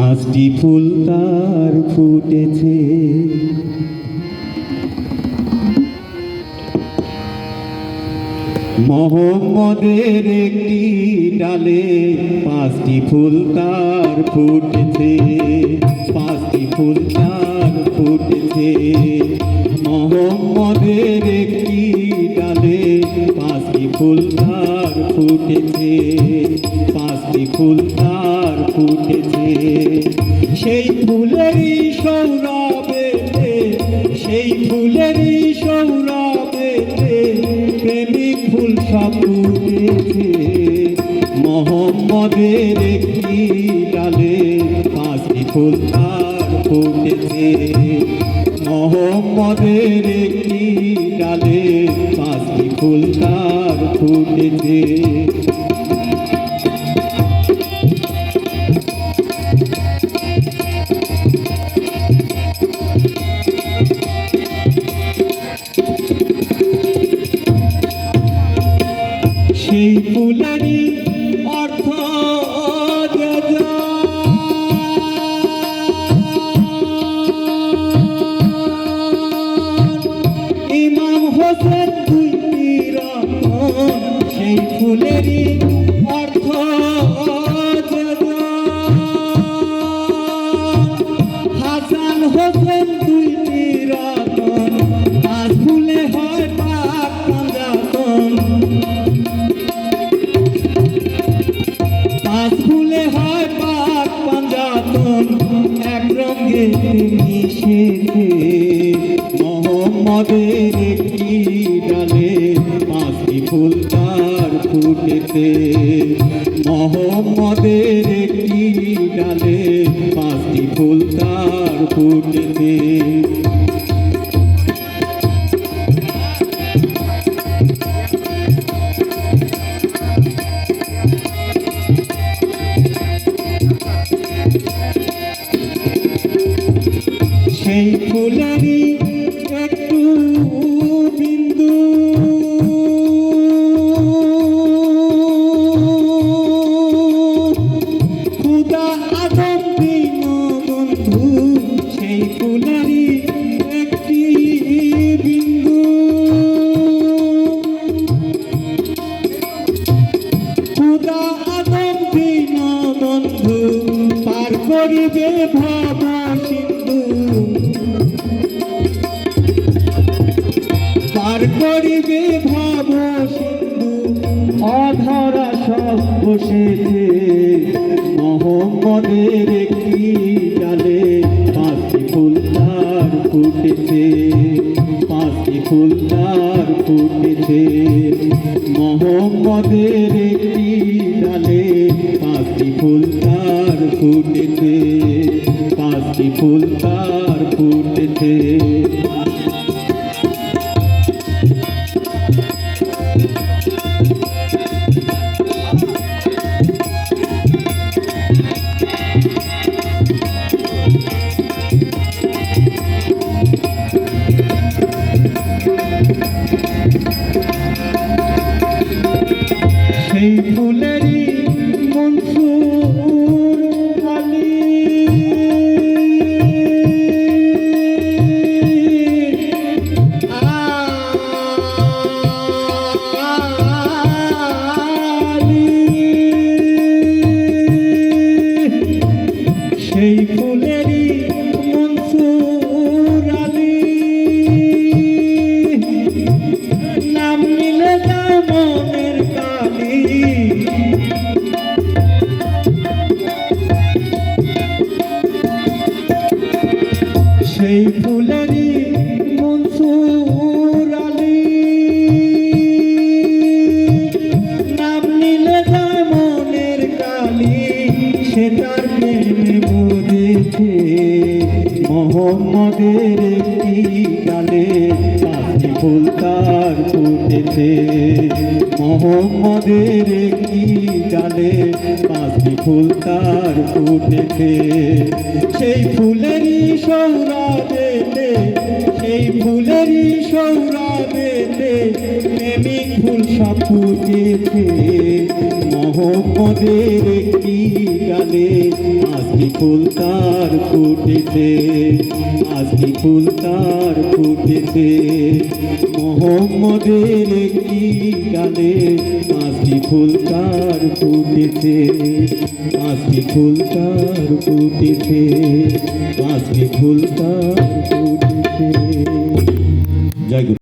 পাঁচটি ফুল তার ফুটেছে, মোহাম্মদের একটি ডালে পাঁচটি ফুল তার ফুটেছে, পাঁচটি ফুল তার ফুটেছে। মোহাম্মদের একটি ডালে পাঁচটি ফুল তার ফুটেছে, পাঁচটি ফুল তার ফুটেছে। সেই ফুলেরই সৌরভেতে, সেই ফুলেরই সৌরভেতে প্রেমিক ফুল সব ফুটেছে। মোহাম্মদের একটি ডালে পাঁচটি ফুল তার ফুটেছে, মোহাম্মদের একটি ডালে পাঁচটি ফুল তার ফুটেছে। সেই ফুলেরই অর্থ ইমাম হোসেন দুইটি রতন, সেই ফুলেরই অর্থ হাসান হোসেন দুইটি রতন, আজ ফুলে হয় পাক পাঞ্জাতন, পাঁচ ফুলে হয় পাক পাঞ্জাতন, এক রঙে মিশেছে। মোহাম্মদের একটি ডালে পাঁচটি ফুল তার ফুটেছে, মোহাম্মদের একটি ডালে পাঁচটি ফুল তার ফুটেছে। সেই ফুলেরই একটু বিন্দু খুদা আদম দীনবন্ধু, সেই ফুলেরই একটি বিন্দু খুদা আদম দীনবন্ধু পার করিবে ভব সিন্ধু, পার করিবে ভব সিন্ধু, অধরা সব বসেছে। মোহাম্মদের একটি ডালে পাঁচটি ফুল তার ফুটেছে, পাঁচটি ফুল তার ফুটেছে। মোহাম্মদের একটি ডালে পাঁচটি ফুল তার ফুটেছে, পাঁচটি ফুল তার ফুটেছে। সেই ফুলেরই মনসুর আলী, সেই ফুলেরই মনসুর আলী, নাম নিলে যায় মনের কালি। সেই ফুলেরই মনসুর আলী, নাম নিলে যায় মনের কালি, সে তার প্রেমে বুঝেছে। মোহাম্মদের একটি ডালে পাঁচটি ফুল তার ফুটেছে, মোহাম্মদের একটি ডালে পাঁচটি ফুল তার ফুটেছে সেই ফুলেরই সৌরভেতে সেই ফুলেরই সৌরভেতে প্রেমিক ফুল সব ফুটেছে মোহাম্মদের একটি গানে আজকে ফুল তার ফুটেছে আজকে ফুল তার ফুটেছে মোহাম্মদের একটি গানে আজকে ফুল তার ফুটেছে আজকে ফুল তার ফুটেছে আজকে ফুল তার ফুটেছে। জয় গুরু।